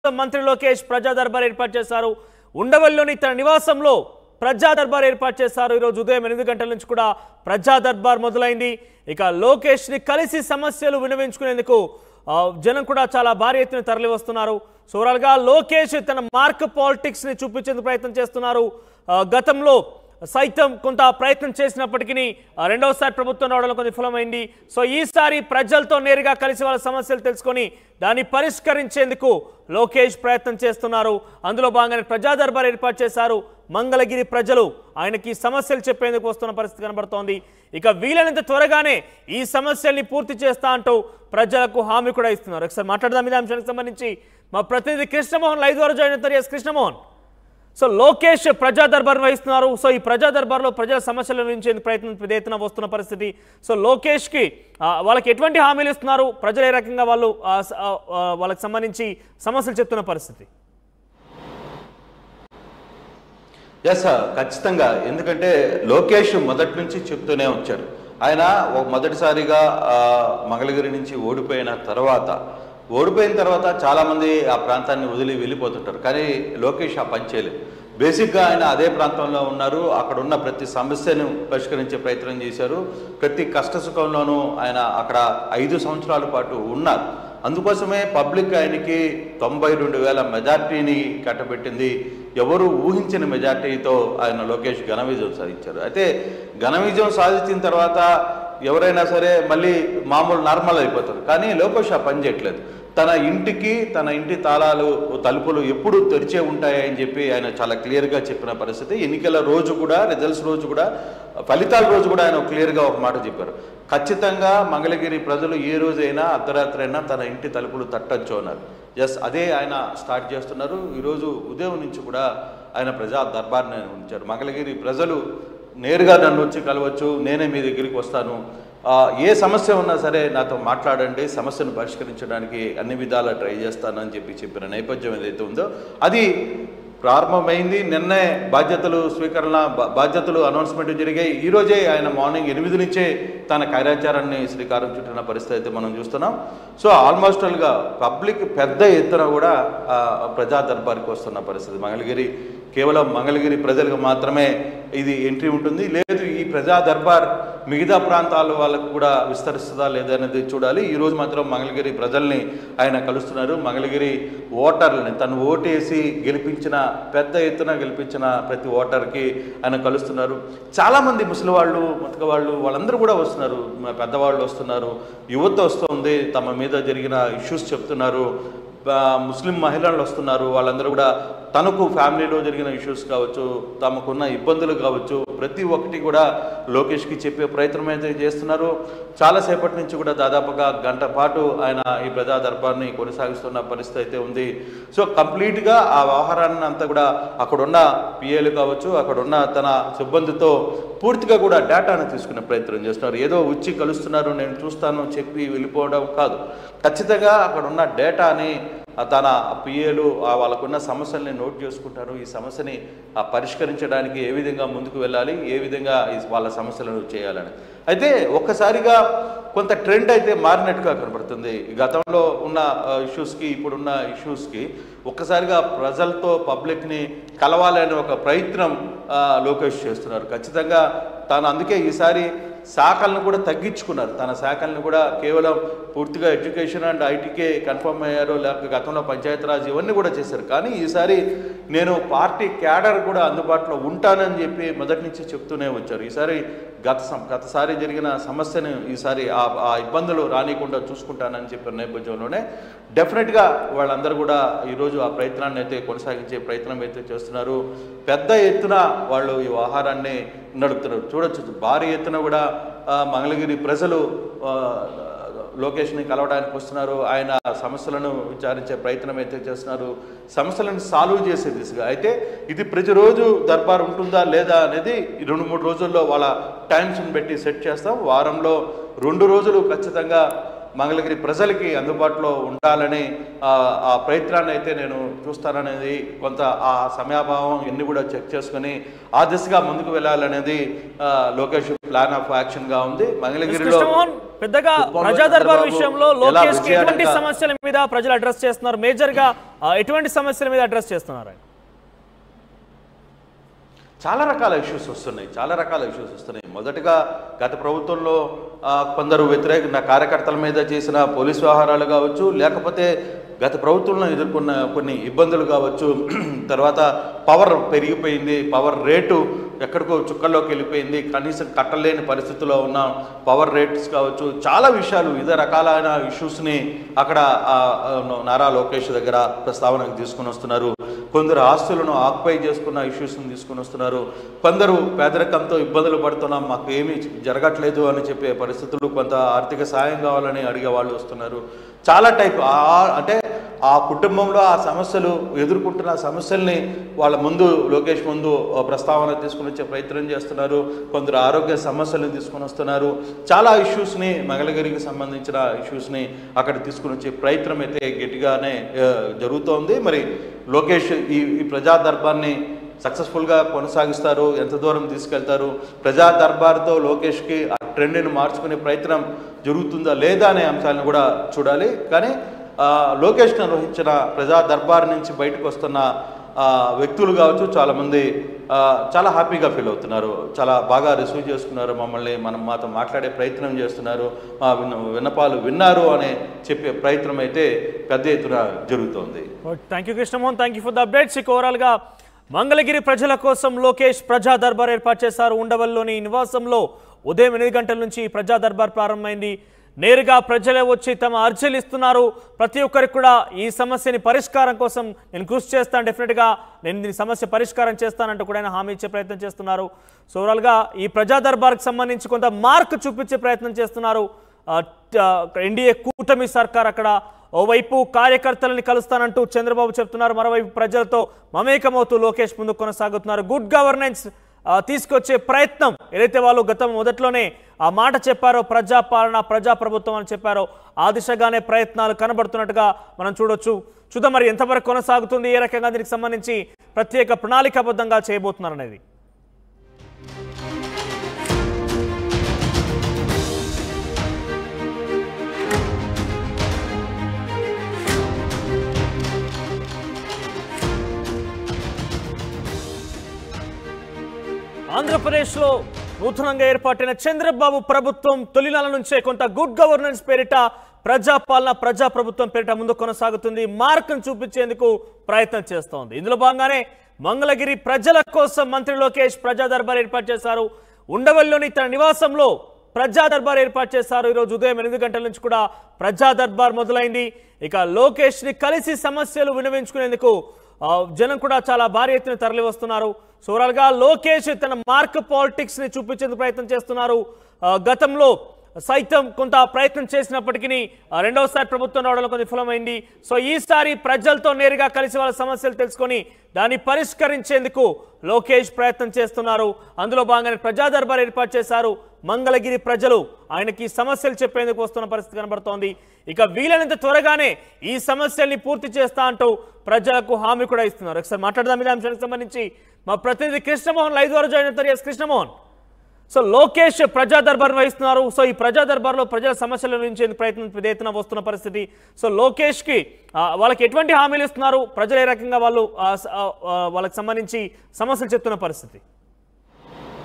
మంత్రి లోకేష్ ప్రజా దర్బార్ ఏర్పాటు చేశారు. ఉండవల్లిలోని తన నివాసంలో ప్రజా దర్బార్ ఏర్పాటు చేశారు. ఈ రోజు ఉదయం 8 గంటల నుంచి కూడా ప్రజా దర్బార్ మొదలైంది. ఇక లోకేష్ ని కలిసి సమస్యలు వినవించుకునేందుకు జనం కూడా చాలా భారీ ఎత్తున తరలి వస్తున్నారు. సో ఓవరాల్ గా లోకేష్ తన మార్క్ పాలిటిక్స్ ని చూపించేందుకు ప్రయత్నం చేస్తున్నారు. గతంలో సైతం కొంత ప్రయత్నం చేసినప్పటికీ రెండవసారి ప్రభుత్వం రావడంలో కొంత విఫలమైంది. సో ఈసారి ప్రజలతో నేరుగా కలిసి వాళ్ళ సమస్యలు తెలుసుకొని దాన్ని పరిష్కరించేందుకు లోకేష్ ప్రయత్నం చేస్తున్నారు. అందులో భాగంగానే ప్రజా దర్బార్ ఏర్పాటు చేశారు. మంగళగిరి ప్రజలు ఆయనకి సమస్యలు చెప్పేందుకు వస్తున్న పరిస్థితి కనబడుతోంది. ఇక వీలైనంత త్వరగానే ఈ సమస్యల్ని పూర్తి చేస్తా అంటూ ప్రజలకు హామీ కూడా ఇస్తున్నారు. ఒకసారి మాట్లాడదాం ఇదే అంశానికి సంబంధించి. మా ప్రతినిధి కృష్ణమోహన్ లైవ్ ద్వారా జాయిన్ అవుతారు. ఎస్ కృష్ణమోహన్, సో లోకేష్ ప్రజా దర్బార్ వహిస్తున్నారు. సో ఈ ప్రజా దర్బార్లో ప్రజల సమస్యల నుంచి ప్రయత్నం పెద్ద ఎత్తున వస్తున్న పరిస్థితి. సో లోకేష్కి వాళ్ళకి ఎటువంటి హామీలు ఇస్తున్నారు, ప్రజలు ఏ రకంగా వాళ్ళకి సంబంధించి సమస్యలు చెప్తున్న పరిస్థితి? ఎస్ ఖచ్చితంగా, ఎందుకంటే లోకేష్ మొదటి నుంచి చెప్తూనే వచ్చారు. ఆయన మొదటిసారిగా మంగళగిరి నుంచి ఓడిపోయిన తర్వాత చాలామంది ఆ ప్రాంతాన్ని వదిలి వెళ్ళిపోతుంటారు. కానీ లోకేష్ ఆ పని చేయలేదు. బేసిక్గా ఆయన అదే ప్రాంతంలో ఉన్నారు. అక్కడ ఉన్న ప్రతి సమస్యను పరిష్కరించే ప్రయత్నం చేశారు. ప్రతి కష్ట సుఖంలోనూ ఆయన అక్కడ 5 సంవత్సరాల పాటు ఉన్నారు. అందుకోసమే పబ్లిక్ ఆయనకి 92,000 మెజార్టీని కట్టబెట్టింది. ఎవరు ఊహించిన మెజార్టీతో ఆయన లోకేష్ ఘన విజయం సాధించారు. అయితే ఘన విజయం సాధించిన తర్వాత ఎవరైనా సరే మళ్ళీ మామూలు నార్మల్ అయిపోతారు. కానీ లోకేష్ ఆ పని చేయట్లేదు. తన ఇంటి తలుపులు ఎప్పుడు తెరిచే ఉంటాయని చెప్పి ఆయన చాలా క్లియర్గా చెప్పిన పరిస్థితి. ఎన్నికల రోజు కూడా, రిజల్ట్స్ రోజు కూడా, ఫలితాల రోజు కూడా ఆయన క్లియర్గా ఒక మాట చెప్పారు. ఖచ్చితంగా మంగళగిరి ప్రజలు ఏ రోజైనా అర్ధరాత్రి అయినా తన ఇంటి తలుపులు తట్టచ్చు అన్నారు. ఎస్, అదే ఆయన స్టార్ట్ చేస్తున్నారు. ఈరోజు ఉదయం నుంచి కూడా ఆయన ప్రజా దర్బార్ని ఉంచారు. మంగళగిరి ప్రజలు నేరుగా నన్ను వచ్చి కలవచ్చు, నేనే మీ దగ్గరికి వస్తాను, ఏ సమస్య ఉన్నా సరే నాతో మాట్లాడండి, సమస్యను పరిష్కరించడానికి అన్ని విధాలా ట్రై చేస్తానని చెప్పిన నేపథ్యం ఏదైతే ఉందో అది ప్రారంభమైంది. నిన్నే బాధ్యతలు అనౌన్స్మెంట్ జరిగాయి. ఈరోజే ఆయన మార్నింగ్ 8 నుంచే తన కార్యాచారాన్ని శ్రీకారం చుట్టిన పరిస్థితి అయితే మనం చూస్తున్నాం. సో ఆల్మోస్టల్గా పబ్లిక్ పెద్ద ఎత్తున కూడా ప్రజా దర్బార్కి వస్తున్న పరిస్థితి. కేవలం మంగళగిరి ప్రజలకు మాత్రమే ఇది ఎంట్రీ ఉంటుంది. లేదు, ఈ ప్రజా దర్బార్ మిగతా ప్రాంతాల వాళ్ళకు కూడా విస్తరిస్తుందా లేదనేది చూడాలి. ఈరోజు మాత్రం మంగళగిరి ప్రజల్ని ఆయన కలుస్తున్నారు. మంగళగిరి ఓటర్లని తను ఓటేసి పెద్ద ఎత్తున గెలిపించిన ప్రతి ఓటర్కి ఆయన కలుస్తున్నారు. చాలామంది ముసలి వాళ్ళు, ముతక వాళ్ళు, వాళ్ళందరూ కూడా వస్తున్నారు. పెద్దవాళ్ళు వస్తున్నారు, యువత వస్తుంది, తమ మీద జరిగిన ఇష్యూస్ చెప్తున్నారు, ముస్లిం మహిళలు వస్తున్నారు. వాళ్ళందరూ కూడా తనకు ఫ్యామిలీలో జరిగిన ఇష్యూస్ కావచ్చు, తమకున్న ఇబ్బందులు కావచ్చు, ప్రతి ఒక్కటి కూడా లోకేష్కి చెప్పే ప్రయత్నం అయితే చేస్తున్నారు. చాలాసేపటి నుంచి కూడా దాదాపుగా గంట పాటు ఆయన ఈ ప్రజా దర్బార్ని కొనసాగిస్తున్న పరిస్థితి అయితే ఉంది. సో కంప్లీట్గా ఆ వ్యవహారాన్ని అంతా కూడా అక్కడున్న పిఏలు కావచ్చు, అక్కడున్న తన సిబ్బందితో పూర్తిగా కూడా డేటాను తీసుకునే ప్రయత్నం చేస్తున్నారు. ఏదో వచ్చి కలుస్తున్నారు, నేను చూస్తాను చెప్పి వెళ్ళిపోవడం కాదు. ఖచ్చితంగా అక్కడున్న డేటాని తన పిఏలు వాళ్ళకున్న సమస్యల్ని నోట్ చేసుకుంటారు. ఈ సమస్యని పరిష్కరించడానికి ఏ విధంగా ముందుకు వెళ్ళాలి, ఏ విధంగా వాళ్ళ సమస్యలను చేయాలని. అయితే ఒక్కసారిగా కొంత ట్రెండ్ అయితే మారినట్టుగా కనబడుతుంది. గతంలో ఉన్న ఇష్యూస్కి ఇప్పుడున్న ఇష్యూస్కి ఒక్కసారిగా ప్రజలతో పబ్లిక్ని కలవాలనే ఒక ప్రయత్నం లోకేష్ చేస్తున్నారు. ఖచ్చితంగా అందుకే ఈసారి శాఖలను కూడా తగ్గించుకున్నారు. తన శాఖలను కూడా కేవలం పూర్తిగా ఎడ్యుకేషన్ అండ్ ఐటీకే కన్ఫర్మ్ అయ్యారు, లేకపోతే గతంలో పంచాయతీరాజ్ ఇవన్నీ కూడా చేశారు. కానీ ఈసారి నేను పార్టీ క్యాడర్ కూడా అందుబాటులో ఉంటానని చెప్పి మొదటి నుంచి చెప్తూనే వచ్చారు. ఈసారి గతసారి జరిగిన సమస్యను ఈసారి ఆ ఇబ్బందులు రానికుండా చూసుకుంటానని చెప్పిన నేపథ్యంలోనే డెఫినెట్గా వాళ్ళందరూ కూడా ఈరోజు ఆ ప్రయత్నాన్ని అయితే కొనసాగించే ప్రయత్నం అయితే చేస్తున్నారు. పెద్ద ఎత్తున వాళ్ళు ఈ వ్యవహారాన్ని నడుపుతున్నారు. చూడొచ్చు, భారీ ఎత్తున కూడా మంగళగిరి ప్రజలు లోకేష్ని కలవడానికి వస్తున్నారు. ఆయన సమస్యలను విచారించే ప్రయత్నం అయితే చేస్తున్నారు, సమస్యలను సాల్వ్ చేసే దిశగా. అయితే ఇది ప్రతిరోజు దర్బార్ ఉంటుందా లేదా అనేది 2-3 రోజుల్లో వాళ్ళ టైమ్స్ని పెట్టి సెట్ చేస్తాం. వారంలో 2 రోజులు ఖచ్చితంగా మంగళగిరి ప్రజలకి అందుబాటులో ఉండాలని ఆ ప్రయత్నాన్ని అయితే నేను చూస్తాననేది, కొంత ఆ సమయాభావం ఇన్ని కూడా చెక్ చేసుకుని ఆ దిశగా ముందుకు వెళ్ళాలనేది లోకేష్ ప్లాన్ ఆఫ్ యాక్షన్గా ఉంది. మంగళగిరిలో పెద్దగా కుప్పంలో ప్రజా దర్బార్ చంద్రబాబు విషయంలో ఎలా లోకేష్ కి ఎటువంటి విజయానికి సమస్యల మీద ప్రజలు అడ్రస్ చేస్తున్నారు? మేజర్ గా ఎటువంటి సమస్యల మీద అడ్రస్ చేస్తున్నారు? చాలా రకాల ఇష్యూస్ వస్తున్నాయి. మొదటగా గత ప్రభుత్వంలో కొందరు వ్యతిరేక కార్యకర్తల మీద చేసిన పోలీసు వ్యవహారాలు కావచ్చు, లేకపోతే గత ప్రభుత్వంలో ఎదుర్కొన్న కొన్ని ఇబ్బందులు కావచ్చు, తర్వాత పవర్ పెరిగిపోయింది, పవర్ రేటు ఎక్కడికో చుక్కల్లోకి వెళ్ళిపోయింది, కనీసం కట్టలేని పరిస్థితిలో ఉన్న పవర్ రేట్స్ కావచ్చు, చాలా విషయాలు వివిధ రకాలైన ఇష్యూస్ని అక్కడ నారా లోకేష్ దగ్గర ప్రస్తావనకు తీసుకుని వస్తున్నారు. కొందరు ఆస్తులను ఆక్యుపై చేసుకున్న ఇష్యూస్ని తీసుకుని వస్తున్నారు. కొందరు పేదరికంతో ఇబ్బందులు పడుతున్నాం, మాకు ఏమీ జరగట్లేదు అని చెప్పే పరిస్థితులు, కొంత ఆర్థిక సాయం కావాలని అడిగే వాళ్ళు వస్తున్నారు. చాలా టైప్ అంటే ఆ కుటుంబంలో ఆ సమస్యలు ఎదుర్కొంటున్న సమస్యల్ని వాళ్ళ ముందు లోకేష్ ముందు ప్రస్తావన తీసుకుని వచ్చే ప్రయత్నం చేస్తున్నారు. కొందరు ఆరోగ్య సమస్యలను తీసుకుని వస్తున్నారు. చాలా ఇష్యూస్ని, మంగళగిరికి సంబంధించిన ఇష్యూస్ని అక్కడ తీసుకుని వచ్చే ప్రయత్నం అయితే గట్టిగానే జరుగుతోంది. మరి లోకేష్ ఈ ప్రజా దర్బార్ని సక్సెస్ఫుల్గా కొనసాగిస్తారు, ఎంత దూరం తీసుకెళ్తారు, ప్రజా దర్బార్తో లోకేష్కి ఆ ట్రెండ్ని మార్చుకునే ప్రయత్నం జరుగుతుందా లేదా అనే అంశాలను కూడా చూడాలి. కానీ లోకేష్ నిర్వహించిన ప్రజా దర్బార్ నుంచి బయటకు వస్తున్న వ్యక్తులు కావచ్చు, చాలామంది చాలా హ్యాపీగా ఫీల్ అవుతున్నారు, చాలా బాగా రిసీవ్ చేసుకున్నారు, మమ్మల్ని మాతో మాట్లాడే ప్రయత్నం చేస్తున్నారు, మా విన్నపాలు విన్నారు అనే చెప్పే ప్రయత్నం అయితే పెద్ద ఎత్తున జరుగుతోంది. Thank you Krishnamohan, thank you for the updates. ఓవరాల్గా మంగళగిరి ప్రజల కోసం లోకేష్ ప్రజా దర్బార్ ఏర్పాటు చేశారు. ఉండవల్లిలోని నివాసంలో ఉదయం 8 గంటల నుంచి ప్రజా దర్బార్ ప్రారంభమైంది. నేరుగా ప్రజలే వచ్చి తమ అర్జీలు ఇస్తున్నారు. ప్రతి ఒక్కరికి కూడా ఈ సమస్యని పరిష్కారం కోసం నేను కృషి చేస్తాను, డెఫినెట్గా నేను దీని సమస్య పరిష్కారం చేస్తానంటూ కూడా ఆయన హామీ ఇచ్చే ప్రయత్నం చేస్తున్నారు. సో ఓవరాల్గా ఈ ప్రజా దర్బార్కి సంబంధించి కొంత మార్క్ చూపించే ప్రయత్నం చేస్తున్నారు ఎన్డీఏ కూటమి సర్కార్. అక్కడ ఓవైపు కార్యకర్తలని కలుస్తానంటూ చంద్రబాబు చెప్తున్నారు, మరోవైపు ప్రజలతో మమేకమవుతూ లోకేష్ ముందుకు కొనసాగుతున్నారు. గుడ్ గవర్నెన్స్ తీసుకొచ్చే ప్రయత్నం ఏదైతే వాళ్ళు గతం మొదట్లోనే ఆ మాట చెప్పారో, ప్రజాపాలన ప్రజాప్రభుత్వం అని చెప్పారో, ఆ దిశగానే ప్రయత్నాలు కనబడుతున్నట్టుగా మనం చూద్దాం మరి ఎంతవరకు కొనసాగుతుంది, ఏ రకంగా దీనికి సంబంధించి ప్రత్యేక ప్రణాళికాబద్ధంగా చేయబోతున్నారు అనేది. ఆంధ్రప్రదేశ్లో నూతనంగా ఏర్పాటైన చంద్రబాబు ప్రభుత్వం తొలినాల నుంచే కొంత గుడ్ గవర్నెన్స్ పేరిట ప్రజాపాలన ప్రజాప్రభుత్వం పేరిట ముందు కొనసాగుతుంది. మార్కును చూపించేందుకు ప్రయత్నం చేస్తోంది. ఇందులో భాగంగానే మంగళగిరి ప్రజల కోసం మంత్రి లోకేష్ ప్రజా దర్బార్ ఏర్పాటు చేశారు. ఉండవల్లిలోని తన నివాసంలో ప్రజా దర్బార్ ఏర్పాటు చేశారు. ఈరోజు ఉదయం 8 గంటల నుంచి కూడా ప్రజా దర్బార్ మొదలైంది. ఇక లోకేష్ ని కలిసి సమస్యలు వినవించుకునేందుకు జనం కూడా చాలా భారీ ఎత్తున తరలి వస్తున్నారు. సో ఓవరాల్గా లోకేష్ తన మార్క్ పాలిటిక్స్ ని చూపించేందుకు ప్రయత్నం చేస్తున్నారు. గతంలో సైతం కొంత ప్రయత్నం చేసినప్పటికీ రెండవసారి ప్రభుత్వం రావడంలో కొంత విఫలమైంది. సో ఈసారి ప్రజలతో నేరుగా కలిసి వాళ్ళ సమస్యలు తెలుసుకొని దాన్ని పరిష్కరించేందుకు లోకేష్ ప్రయత్నం చేస్తున్నారు. అందులో భాగంగానే ప్రజా దర్బార్ ఏర్పాటు చేశారు. మంగళగిరి ప్రజలు ఆయనకి సమస్యలు చెప్పేందుకు వస్తున్న పరిస్థితి కనబడుతోంది. ఇక వీలైనంత త్వరగానే ఈ సమస్యల్ని పూర్తి చేస్తా అంటూ ప్రజలకు హామీ కూడా ఇస్తున్నారు. ఒకసారి మాట్లాడదాం ఇదే అంశానికి సంబంధించి. మా ప్రతినిధి కృష్ణమోహన్ లైవ్ ద్వారా జాయిన్ అవుతారు. కృష్ణమోహన్, సో లోకేష్ ప్రజా దర్బార్ వహిస్తున్నారు. సో ఈ ప్రజా దర్బార్లో ప్రజల సమస్యల నుంచి ప్రయత్నం ఎత్తున వస్తున్న పరిస్థితి. సో లోకేష్ కి వాళ్ళకి ఎటువంటి హామీలు ఇస్తున్నారు, ప్రజలు ఏ రకంగా వాళ్ళకి సంబంధించి సమస్యలు చెప్తున్న పరిస్థితి?